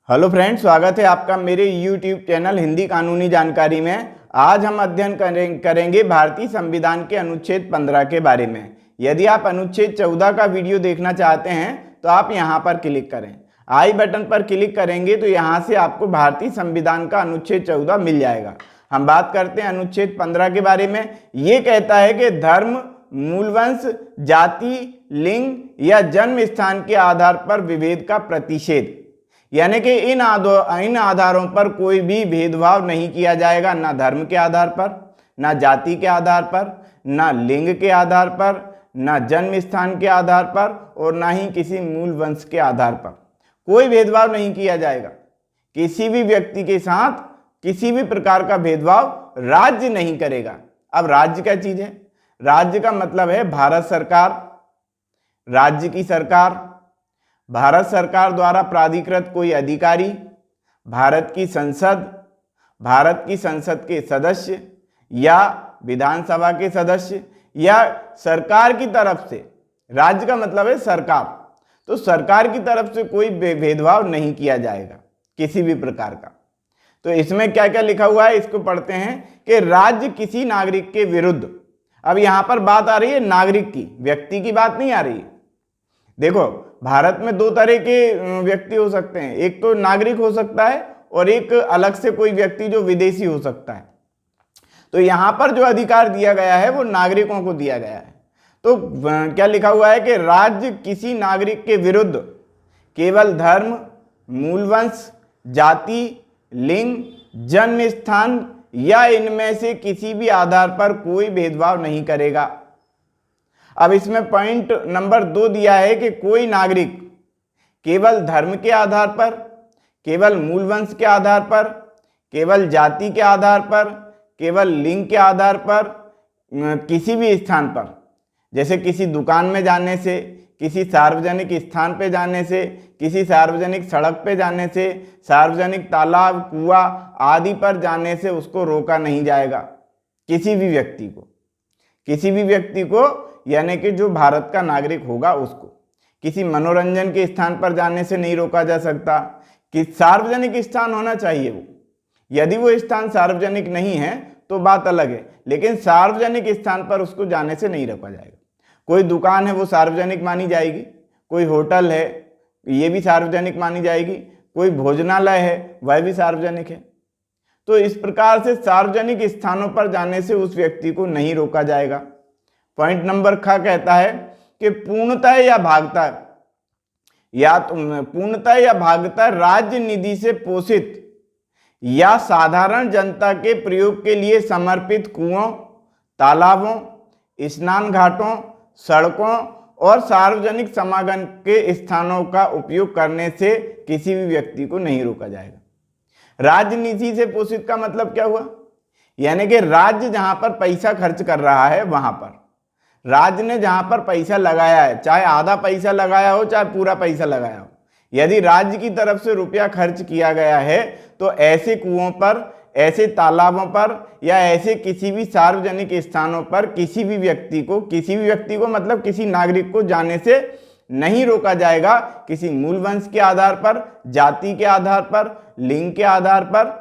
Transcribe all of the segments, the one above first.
Hello friends, स्वागत है आपका मेरे YouTube चैनल हिंदी कानूनी जानकारी में। आज हम अध्ययन करेंगे भारतीय संविधान के अनुच्छेद 15 के बारे में। यदि आप अनुच्छेद 14 का वीडियो देखना चाहते हैं तो आप यहां पर क्लिक करें। आई बटन पर क्लिक करेंगे तो यहां से आपको भारतीय संविधान का अनुच्छेद 14 मिल जाएगा। हम बात करते हैं अनुच्छेद 15 के बारे में। ये कहता है कि धर्म, मूलवंश, जाति, लिंग या जन्म स्थान के आधार पर विभेद का प्रतिषेध, यानी कि इन आधारों पर कोई भी भेदभाव नहीं किया जाएगा, ना धर्म के आधार पर, ना जाति के आधार पर, ना लिंग के आधार पर, ना जन्म स्थान के आधार पर और ना ही किसी मूल वंश के आधार पर कोई भेदभाव नहीं किया जाएगा। किसी भी व्यक्ति के साथ किसी भी प्रकार का भेदभाव राज्य नहीं करेगा। अब राज्य क्या चीज है? राज्य का मतलब है भारत सरकार, राज्य की सरकार, भारत सरकार द्वारा प्राधिकृत कोई अधिकारी, भारत की संसद, भारत की संसद के सदस्य या विधानसभा के सदस्य या सरकार की तरफ से। राज्य का मतलब है सरकार, तो सरकार की तरफ से कोई भेदभाव नहीं किया जाएगा किसी भी प्रकार का। तो इसमें क्या क्या लिखा हुआ है इसको पढ़ते हैं कि राज्य किसी नागरिक के विरुद्ध, अब यहां पर बात आ रही है नागरिक की, व्यक्ति की बात नहीं आ रही है। देखो, भारत में दो तरह के व्यक्ति हो सकते हैं, एक तो नागरिक हो सकता है और एक अलग से कोई व्यक्ति जो विदेशी हो सकता है। तो यहां पर जो अधिकार दिया गया है वो नागरिकों को दिया गया है। तो क्या लिखा हुआ है कि राज्य किसी नागरिक के विरुद्ध केवल धर्म, मूलवंश, जाति, लिंग, जन्म स्थान या इनमें से किसी भी आधार पर कोई भेदभाव नहीं करेगा। अब इसमें पॉइंट नंबर 2 दिया है कि कोई नागरिक केवल धर्म के आधार पर, केवल मूलवंश के आधार पर, केवल जाति के आधार पर, केवल लिंग के आधार पर किसी भी स्थान पर, जैसे किसी दुकान में जाने से, किसी सार्वजनिक स्थान पे जाने से, किसी सार्वजनिक सड़क पे जाने से, सार्वजनिक तालाब, कुआं आदि पर जाने से उसको रोका नहीं जाएगा। किसी भी व्यक्ति को, किसी भी व्यक्ति को यानी कि जो भारत का नागरिक होगा उसको किसी मनोरंजन के स्थान पर जाने से नहीं रोका जा सकता। कि सार्वजनिक स्थान होना चाहिए वो, यदि वो स्थान सार्वजनिक नहीं है तो बात अलग है, लेकिन सार्वजनिक स्थान पर उसको जाने से नहीं रोका जाएगा। कोई दुकान है वो सार्वजनिक मानी जाएगी, कोई होटल है ये भी सार्वजनिक मानी जाएगी, कोई भोजनालय है वह भी सार्वजनिक है। तो इस प्रकार से सार्वजनिक स्थानों पर जाने से उस व्यक्ति को नहीं रोका जाएगा। पॉइंट नंबर ख कहता है कि पूर्णतः या भागतः, या पूर्णतः या भागतः राज्य निधि से पोषित या साधारण जनता के प्रयोग के लिए समर्पित कुओं, तालाबों, स्नान घाटों, सड़कों और सार्वजनिक समागम के स्थानों का उपयोग करने से किसी भी व्यक्ति को नहीं रोका जाएगा। राज्य निधि से पोषित का मतलब क्या हुआ? यानी कि राज्य जहां पर पैसा खर्च कर रहा है, वहां पर राज्य ने जहां पर पैसा लगाया है, चाहे आधा पैसा लगाया हो चाहे पूरा पैसा लगाया हो, यदि राज्य की तरफ से रुपया खर्च किया गया है तो ऐसे कुओं पर, ऐसे तालाबों पर या ऐसे किसी भी सार्वजनिक स्थानों पर किसी भी व्यक्ति को मतलब किसी नागरिक को जाने से नहीं रोका जाएगा। किसी मूल वंश के आधार पर, जाति के आधार पर, लिंग के आधार पर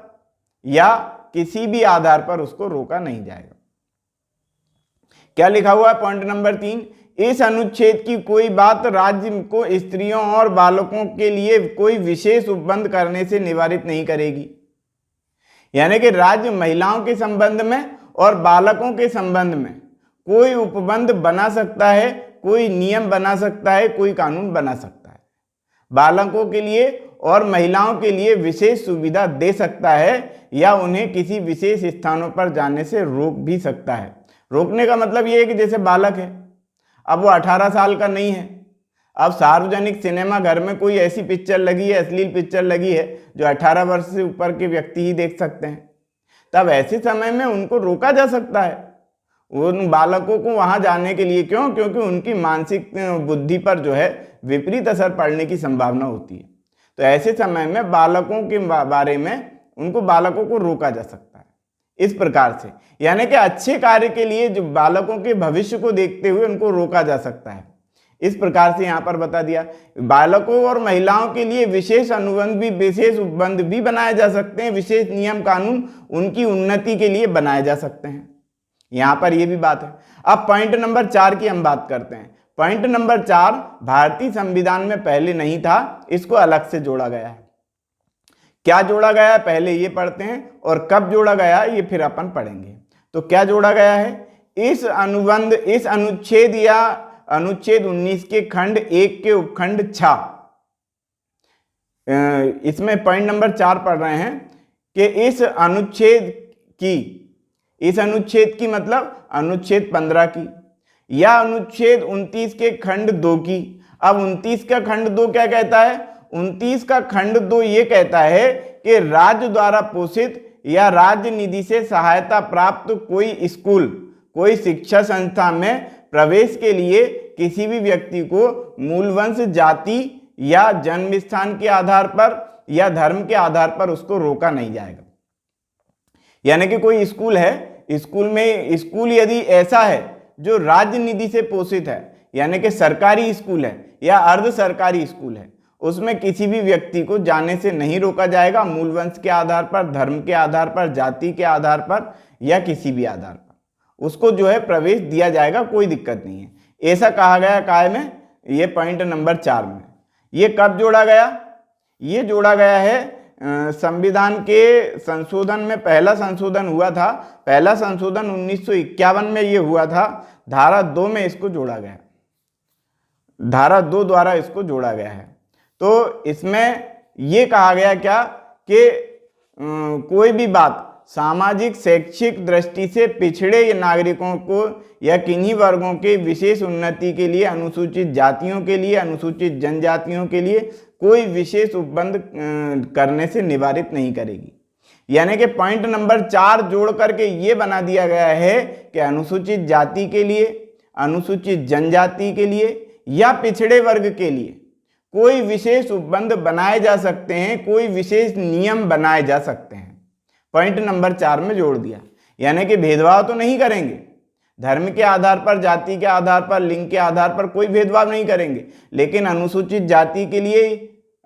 या किसी भी आधार पर उसको रोका नहीं जाएगा। क्या लिखा हुआ है पॉइंट नंबर 3? इस अनुच्छेद की कोई बात राज्य को स्त्रियों और बालकों के लिए कोई विशेष उपबंध करने से निवारित नहीं करेगी। यानी कि राज्य महिलाओं के संबंध में और बालकों के संबंध में कोई उपबंध बना सकता है, कोई नियम बना सकता है, कोई कानून बना सकता है। बालकों के लिए और महिलाओं के लिए विशेष सुविधा दे सकता है या उन्हें किसी विशेष स्थानों पर जाने से रोक भी सकता है। रोकने का मतलब ये है कि जैसे बालक है, अब वो 18 साल का नहीं है, अब सार्वजनिक सिनेमा घर में कोई ऐसी पिक्चर लगी है, अश्लील पिक्चर लगी है जो 18 वर्ष से ऊपर के व्यक्ति ही देख सकते हैं, तब ऐसे समय में उनको रोका जा सकता है उन बालकों को वहां जाने के लिए। क्यों? क्योंकि उनकी मानसिक बुद्धि पर जो है विपरीत असर पड़ने की संभावना होती है। तो ऐसे समय में बालकों के बारे में बालकों को रोका जा सकता है इस प्रकार से, यानी कि अच्छे कार्य के लिए जो बालकों के भविष्य को देखते हुए उनको रोका जा सकता है। इस प्रकार से यहाँ पर बता दिया। बालकों और महिलाओं के लिए विशेष उपबंध भी बनाए जा सकते हैं, विशेष नियम कानून उनकी उन्नति के लिए बनाए जा सकते हैं। यहाँ पर ये भी बात है। अब पॉइंट नंबर 4 की हम बात करते हैं। पॉइंट नंबर 4 भारतीय संविधान में पहले नहीं था, इसको अलग से जोड़ा गया है। क्या जोड़ा गया है पहले ये पढ़ते हैं, और कब जोड़ा गया है ये फिर अपन पढ़ेंगे। तो क्या जोड़ा गया है, इस अनुच्छेद या अनुच्छेद 19 के खंड 1 के उपखंड 6, इसमें पॉइंट नंबर 4 पढ़ रहे हैं कि इस अनुच्छेद की मतलब अनुच्छेद 15 की, या अनुच्छेद 29 के खंड 2 की। अब 29 का खंड 2 क्या कहता है, 29 का खंड 2 ये कहता है कि राज्य द्वारा पोषित या राज्य निधि से सहायता प्राप्त कोई स्कूल, कोई शिक्षा संस्था में प्रवेश के लिए किसी भी व्यक्ति को मूलवंश, जाति या जन्म स्थान के आधार पर या धर्म के आधार पर उसको रोका नहीं जाएगा। यानी कि कोई स्कूल है, स्कूल यदि ऐसा है जो राज्य निधि से पोषित है, यानी कि सरकारी स्कूल है या अर्ध सरकारी स्कूल है, उसमें किसी भी व्यक्ति को जाने से नहीं रोका जाएगा, मूलवंश के आधार पर, धर्म के आधार पर, जाति के आधार पर या किसी भी आधार पर उसको जो है प्रवेश दिया जाएगा, कोई दिक्कत नहीं है। ऐसा कहा गया काय में, ये पॉइंट नंबर 4 में। ये कब जोड़ा गया, ये जोड़ा गया है संविधान के संशोधन में। पहला संशोधन हुआ था, पहला संशोधन 1951 में ये हुआ था। धारा 2 में इसको जोड़ा गया, धारा 2 द्वारा इसको जोड़ा गया है। तो इसमें ये कहा गया क्या कि कोई भी बात सामाजिक शैक्षिक दृष्टि से पिछड़े नागरिकों को या किन्हीं वर्गों के विशेष उन्नति के लिए, अनुसूचित जातियों के लिए, अनुसूचित जनजातियों के लिए कोई विशेष उपबंध करने से निवारित नहीं करेगी। यानी कि पॉइंट नंबर 4 जोड़ करके ये बना दिया गया है कि अनुसूचित जाति के लिए, अनुसूचित जनजाति के लिए या पिछड़े वर्ग के लिए कोई विशेष उपबंध बनाए जा सकते हैं, कोई विशेष नियम बनाए जा सकते हैं। पॉइंट नंबर 4 में जोड़ दिया। यानी कि भेदभाव तो नहीं करेंगे, धर्म के आधार पर, जाति के आधार पर, लिंग के आधार पर कोई भेदभाव नहीं करेंगे, लेकिन अनुसूचित जाति के लिए,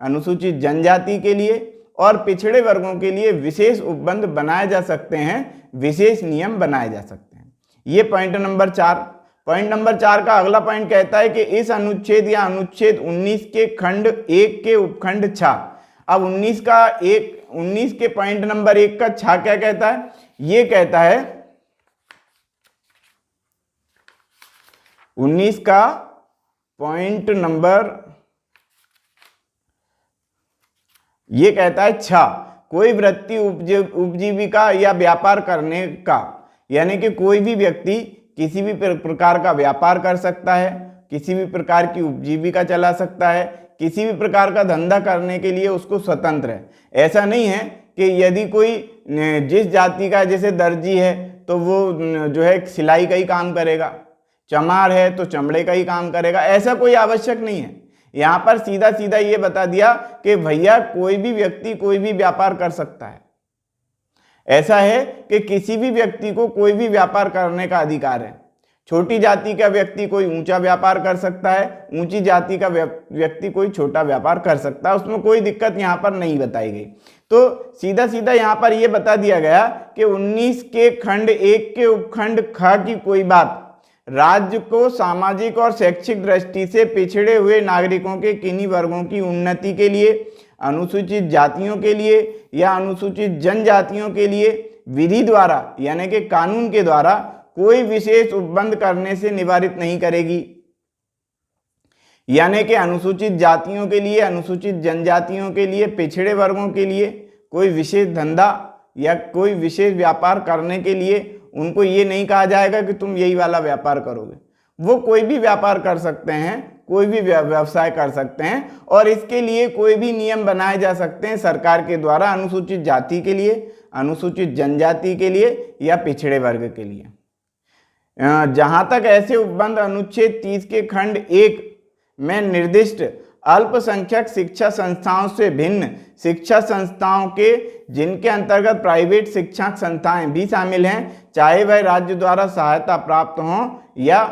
अनुसूचित जनजाति के लिए और पिछड़े वर्गों के लिए विशेष उपबंध बनाए जा सकते हैं, विशेष नियम बनाए जा सकते हैं। ये पॉइंट नंबर 4। पॉइंट नंबर 4 का अगला पॉइंट कहता है कि इस अनुच्छेद या अनुच्छेद 19 के खंड 1 के उपखंड 6। अब 19 के पॉइंट नंबर 1 का 6 क्या कहता है, ये कहता है 19 का पॉइंट नंबर ये कहता है 6 कोई वृत्ति, उपजीविका या व्यापार करने का। यानी कि कोई भी व्यक्ति किसी भी प्रकार का व्यापार कर सकता है, किसी भी प्रकार की उपजीविका चला सकता है, किसी भी प्रकार का धंधा करने के लिए उसको स्वतंत्र है। ऐसा नहीं है कि यदि कोई जिस जाति का, जैसे दर्जी है तो वो जो है सिलाई का ही काम करेगा, चमार है तो चमड़े का ही काम करेगा, ऐसा कोई आवश्यक नहीं है। यहाँ पर सीधा सीधा ये बता दिया कि भैया कोई भी व्यक्ति कोई भी व्यापार कर सकता है। ऐसा है कि किसी भी व्यक्ति को कोई भी व्यापार करने का अधिकार है। छोटी जाति का व्यक्ति कोई ऊंचा व्यापार कर सकता है, ऊंची जाति का व्यक्ति कोई छोटा व्यापार कर सकता है, उसमें कोई दिक्कत यहाँ पर नहीं बताई गई। तो सीधा सीधा यहाँ पर यह बता दिया गया कि 19 के खंड 1 के उपखंड ख की कोई बात राज्य को सामाजिक और शैक्षिक दृष्टि से पिछड़े हुए नागरिकों के किन्हीं वर्गों की उन्नति के लिए, अनुसूचित जातियों के लिए या अनुसूचित जनजातियों के लिए विधि द्वारा यानी कि कानून के द्वारा कोई विशेष उपबंध करने से निवारित नहीं करेगी। यानी कि अनुसूचित जातियों के लिए, अनुसूचित जनजातियों के लिए, पिछड़े वर्गों के लिए कोई विशेष धंधा या कोई विशेष व्यापार करने के लिए उनको ये नहीं कहा जाएगा कि तुम यही वाला व्यापार करोगे। वो कोई भी व्यापार कर सकते हैं, कोई भी व्यवसाय कर सकते हैं और इसके लिए कोई भी नियम बनाए जा सकते हैं सरकार के द्वारा, अनुसूचित जाति के लिए, अनुसूचित जनजाति के लिए या पिछड़े वर्ग के लिए। जहां तक ऐसे उपबंध अनुच्छेद 30 के खंड 1 में निर्दिष्ट अल्पसंख्यक शिक्षा संस्थाओं से भिन्न शिक्षा संस्थाओं के, जिनके अंतर्गत प्राइवेट शिक्षा संस्थाएं भी शामिल हैं, चाहे वह राज्य द्वारा सहायता प्राप्त हों या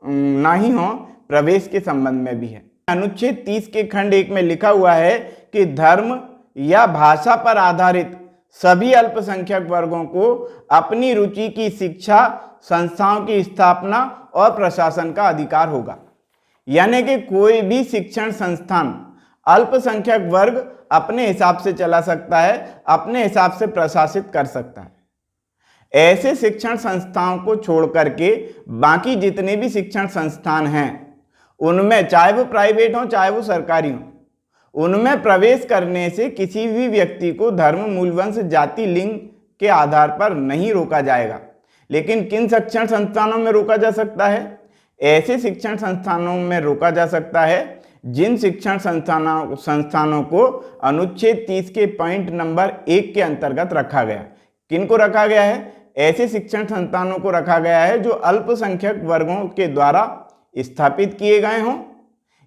नहीं हो, प्रवेश के संबंध में भी है। अनुच्छेद 30 के खंड 1 में लिखा हुआ है कि धर्म या भाषा पर आधारित सभी अल्पसंख्यक वर्गों को अपनी रुचि की शिक्षा संस्थाओं की स्थापना और प्रशासन का अधिकार होगा। यानी कि कोई भी शिक्षण संस्थान अल्पसंख्यक वर्ग अपने हिसाब से चला सकता है, अपने हिसाब से प्रशासित कर सकता है। ऐसे शिक्षण संस्थाओं को छोड़ करके बाकी जितने भी शिक्षण संस्थान हैं उनमें, चाहे वो प्राइवेट हो चाहे वो सरकारी हो, उनमें प्रवेश करने से किसी भी व्यक्ति को धर्म, मूल, वंश, जाति, लिंग के आधार पर नहीं रोका जाएगा। लेकिन किन शिक्षण संस्थानों में रोका जा सकता है? ऐसे शिक्षण संस्थानों में रोका जा सकता है जिन शिक्षण संस्थानों को अनुच्छेद 30 के पॉइंट नंबर 1 के अंतर्गत रखा गया। किन को रखा गया है? ऐसे शिक्षण संस्थानों को रखा गया है जो अल्पसंख्यक वर्गों के द्वारा स्थापित किए गए हों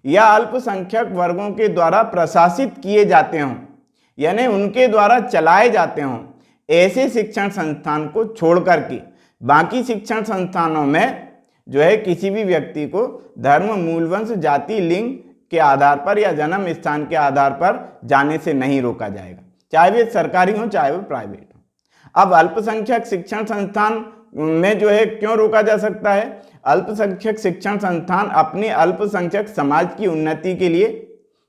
या अल्पसंख्यक वर्गों के द्वारा प्रशासित किए जाते हों, यानी उनके द्वारा चलाए जाते हों। ऐसे शिक्षण संस्थान को छोड़ करके बाकी शिक्षण संस्थानों में जो है किसी भी व्यक्ति को धर्म, मूल, वंश, जाति, लिंग के आधार पर या जन्म स्थान के आधार पर जाने से नहीं रोका जाएगा, चाहे वे सरकारी हो चाहे वो प्राइवेट हो। अब अल्पसंख्यक शिक्षण संस्थान में जो है क्यों रोका जा सकता है? अल्पसंख्यक शिक्षण संस्थान अपने अल्पसंख्यक समाज की उन्नति के लिए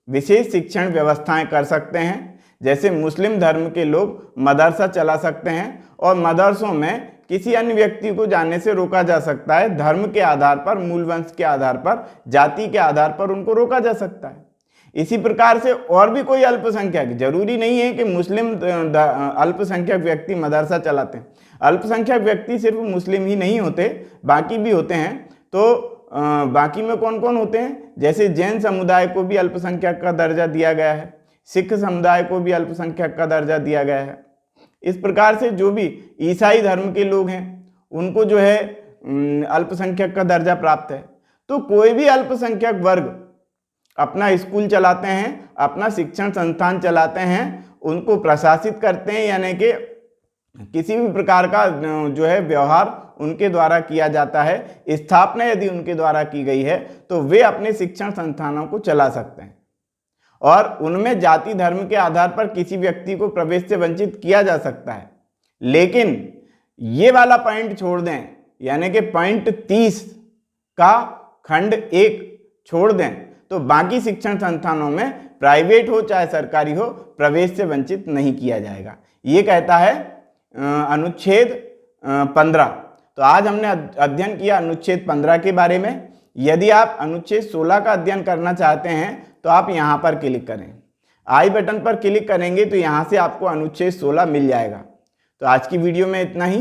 विशेष शिक्षण व्यवस्थाएं कर सकते हैं। जैसे मुस्लिम धर्म के लोग मदरसा चला सकते हैं और मदरसों में किसी अन्य व्यक्ति को जाने से रोका जा सकता है। धर्म के आधार पर, मूल वंश के आधार पर, जाति के आधार पर उनको रोका जा सकता है। इसी प्रकार से और भी कोई अल्पसंख्यक, जरूरी नहीं है कि मुस्लिम अल्पसंख्यक व्यक्ति मदरसा चलाते हैं। अल्पसंख्यक व्यक्ति सिर्फ मुस्लिम ही नहीं होते, बाकी भी होते हैं। तो बाकी में कौन कौन होते हैं? जैसे जैन समुदाय को भी अल्पसंख्यक का दर्जा दिया गया है, सिख समुदाय को भी अल्पसंख्यक का दर्जा दिया गया है। इस प्रकार से जो भी ईसाई धर्म के लोग हैं उनको जो है अल्पसंख्यक का दर्जा प्राप्त है। तो कोई भी अल्पसंख्यक वर्ग अपना स्कूल चलाते हैं, अपना शिक्षण संस्थान चलाते हैं, उनको प्रशासित करते हैं, यानी कि किसी भी प्रकार का जो है व्यवहार उनके द्वारा किया जाता है, स्थापना यदि उनके द्वारा की गई है तो वे अपने शिक्षण संस्थानों को चला सकते हैं और उनमें जाति, धर्म के आधार पर किसी व्यक्ति को प्रवेश से वंचित किया जा सकता है। लेकिन ये वाला पॉइंट छोड़ दें, यानी कि पॉइंट 30 का खंड 1 छोड़ दें तो बाकी शिक्षण संस्थानों में प्राइवेट हो चाहे सरकारी हो प्रवेश से वंचित नहीं किया जाएगा। ये कहता है अनुच्छेद 15। तो आज हमने अध्ययन किया अनुच्छेद 15 के बारे में। यदि आप अनुच्छेद 16 का अध्ययन करना चाहते हैं तो आप यहाँ पर क्लिक करें, आई बटन पर क्लिक करेंगे तो यहाँ से आपको अनुच्छेद 16 मिल जाएगा। तो आज की वीडियो में इतना ही।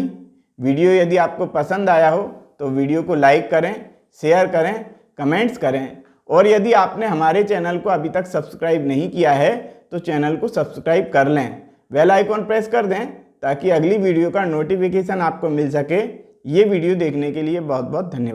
वीडियो यदि आपको पसंद आया हो तो वीडियो को लाइक करें, शेयर करें, कमेंट्स करें और यदि आपने हमारे चैनल को अभी तक सब्सक्राइब नहीं किया है तो चैनल को सब्सक्राइब कर लें, बेल आइकॉन प्रेस कर दें ताकि अगली वीडियो का नोटिफिकेशन आपको मिल सके। ये वीडियो देखने के लिए बहुत बहुत धन्यवाद।